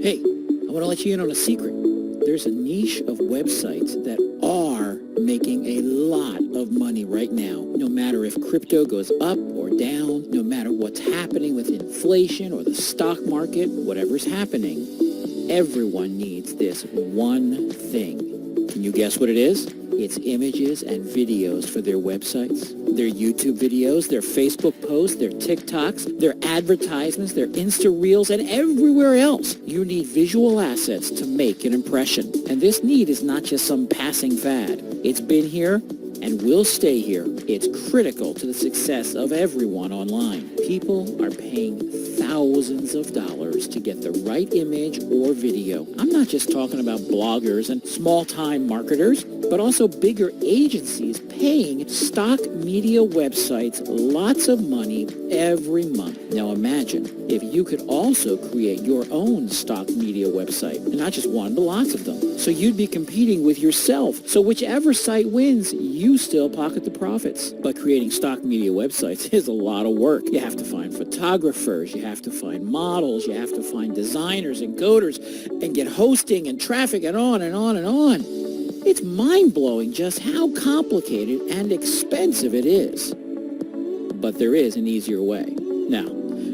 Hey, I want to let you in on a secret. There's a niche of websites that are making a lot of money right now, no matter if crypto goes up or down, no matter what's happening with inflation or the stock market, whatever's happening. Everyone needs this one thing. Can you guess what it is? It's images and videos for their websites, their YouTube videos, their Facebook posts, their TikToks, their advertisements, their Insta Reels, and everywhere else. You need visual assets to make an impression. And this need is not just some passing fad. It's been here and will stay here. It's critical to the success of everyone online. People are paying thousands of dollars to get the right image or video. I'm not just talking about bloggers and small-time marketers, but also bigger agencies paying stock media websites lots of money every month. Now imagine if you could also create your own stock media website, and not just one, but lots of them. So you'd be competing with yourself. So whichever site wins, you still pocket the profits. But creating stock media websites is a lot of work. You have to find photographers, you have to find models, you have to find designers and coders, and get hosting and traffic and on and on and on. It's mind-blowing just how complicated and expensive it is. But there is an easier way. Now,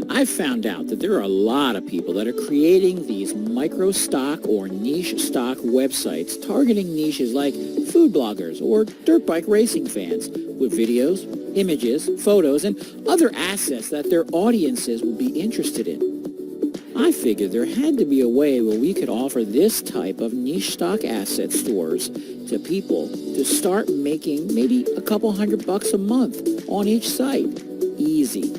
I've found out that there are a lot of people that are creating these micro stock or niche stock websites targeting niches like food bloggers or dirt bike racing fans with videos, images, photos, and other assets that their audiences will be interested in. I figured there had to be a way where we could offer this type of niche stock asset stores to people to start making maybe a couple $100 a month on each site. Easy.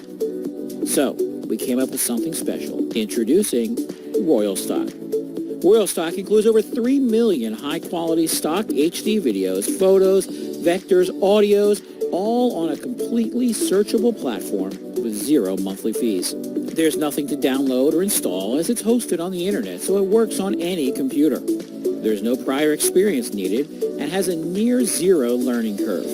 So, we came up with something special. Introducing Royal Stock. Royal Stock includes over 3 million high-quality stock HD videos, photos, vectors, audios, all on a completely searchable platform with zero monthly fees. There's nothing to download or install as it's hosted on the internet, so it works on any computer. There's no prior experience needed and has a near zero learning curve.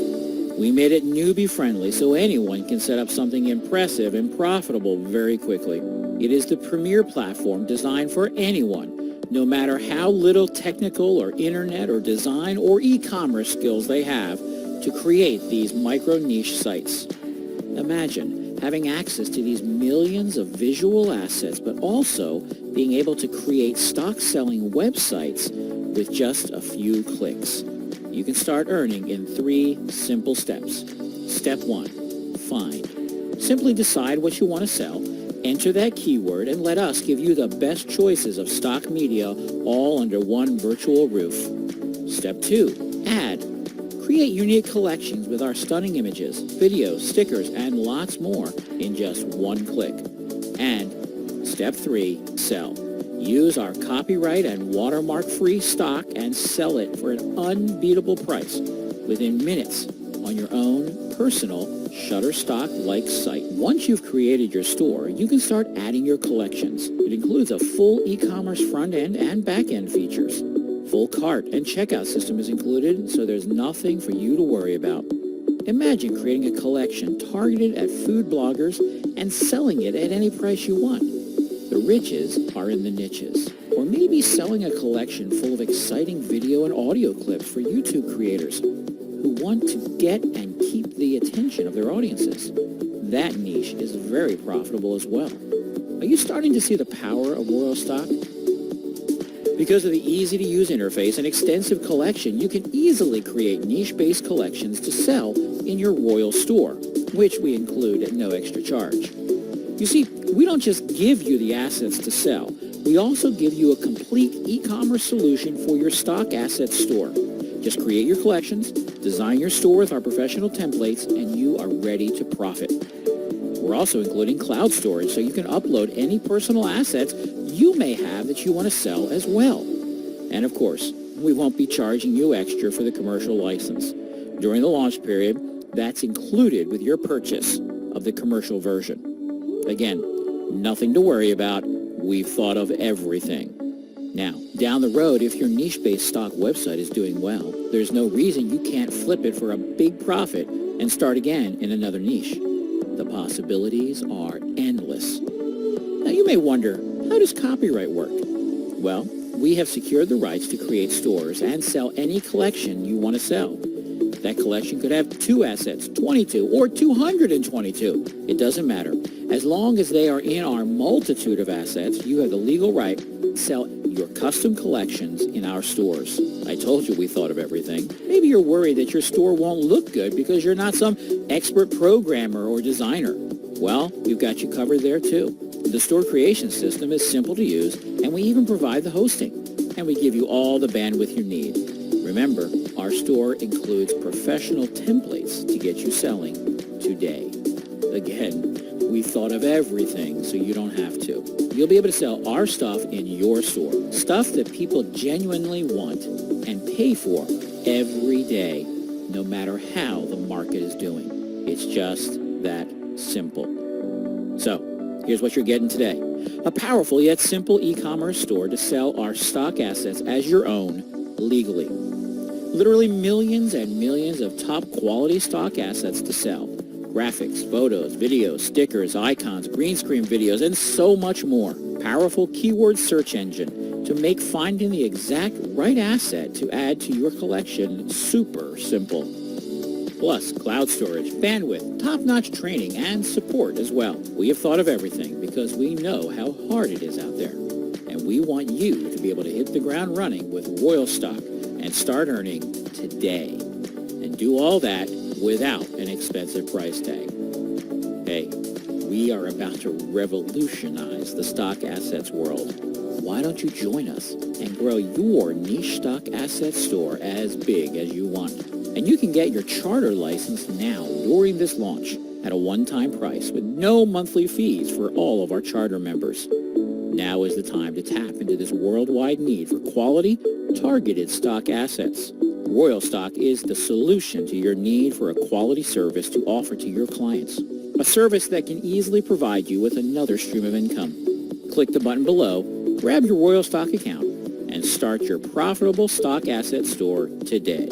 We made it newbie-friendly so anyone can set up something impressive and profitable very quickly. It is the premier platform designed for anyone, no matter how little technical or internet or design or e-commerce skills they have to create these micro-niche sites. Imagine having access to these millions of visual assets, but also being able to create stock-selling websites with just a few clicks. You can start earning in 3 simple steps. Step 1, find. Simply decide what you want to sell, enter that keyword, and let us give you the best choices of stock media all under one virtual roof. Step 2, add. Create unique collections with our stunning images, videos, stickers, and lots more in just one click. And Step 3, sell. Use our copyright and watermark-free stock and sell it for an unbeatable price within minutes on your own personal Shutterstock-like site. Once you've created your store, you can start adding your collections. It includes a full e-commerce front-end and back-end features. Full cart and checkout system is included, so there's nothing for you to worry about. Imagine creating a collection targeted at food bloggers and selling it at any price you want. The riches are in the niches. Or maybe selling a collection full of exciting video and audio clips for YouTube creators who want to get and keep the attention of their audiences. That niche is very profitable as well. Are you starting to see the power of Royal Stock? Because of the easy-to-use interface and extensive collection, you can easily create niche-based collections to sell in your Royal store, which we include at no extra charge. You see, we don't just give you the assets to sell. We also give you a complete e-commerce solution for your stock asset store. Just create your collections, design your store with our professional templates, and you are ready to profit. We're also including cloud storage so you can upload any personal assets you may have that you want to sell as well. And of course, we won't be charging you extra for the commercial license. During the launch period, that's included with your purchase of the commercial version. Again, nothing to worry about. We've thought of everything. Now, down the road, if your niche-based stock website is doing well, there's no reason you can't flip it for a big profit and start again in another niche. The possibilities are endless. Now, you may wonder, how does copyright work? Well, we have secured the rights to create stores and sell any collection you want to sell. That collection could have 2 assets, 22, or 222. It doesn't matter. As long as they are in our multitude of assets, you have the legal right to sell your custom collections in our stores. I told you we thought of everything. Maybe you're worried that your store won't look good because you're not some expert programmer or designer. Well, we've got you covered there too. The store creation system is simple to use, and we even provide the hosting. And we give you all the bandwidth you need. Remember, our store includes professional templates to get you selling today. Again, we thought of everything so you don't have to. You'll be able to sell our stuff in your store. Stuff that people genuinely want and pay for every day, no matter how the market is doing. It's just that simple. So, here's what you're getting today. A powerful yet simple e-commerce store to sell our stock assets as your own legally. Literally millions and millions of top quality stock assets to sell. Graphics, photos, videos, stickers, icons, green screen videos, and so much more. Powerful keyword search engine to make finding the exact right asset to add to your collection super simple. Plus, cloud storage, bandwidth, top-notch training, and support as well. We have thought of everything because we know how hard it is out there. And we want you to be able to hit the ground running with Royal Stock and start earning today. And do all that without an expensive price tag. Hey, we are about to revolutionize the stock assets world. Why don't you join us and grow your niche stock asset store as big as you want? And you can get your charter license now during this launch at a one-time price with no monthly fees for all of our charter members. Now is the time to tap into this worldwide need for quality, targeted stock assets. Royal Stock is the solution to your need for a quality service to offer to your clients. A service that can easily provide you with another stream of income. Click the button below, grab your Royal Stock account, and start your profitable stock asset store today.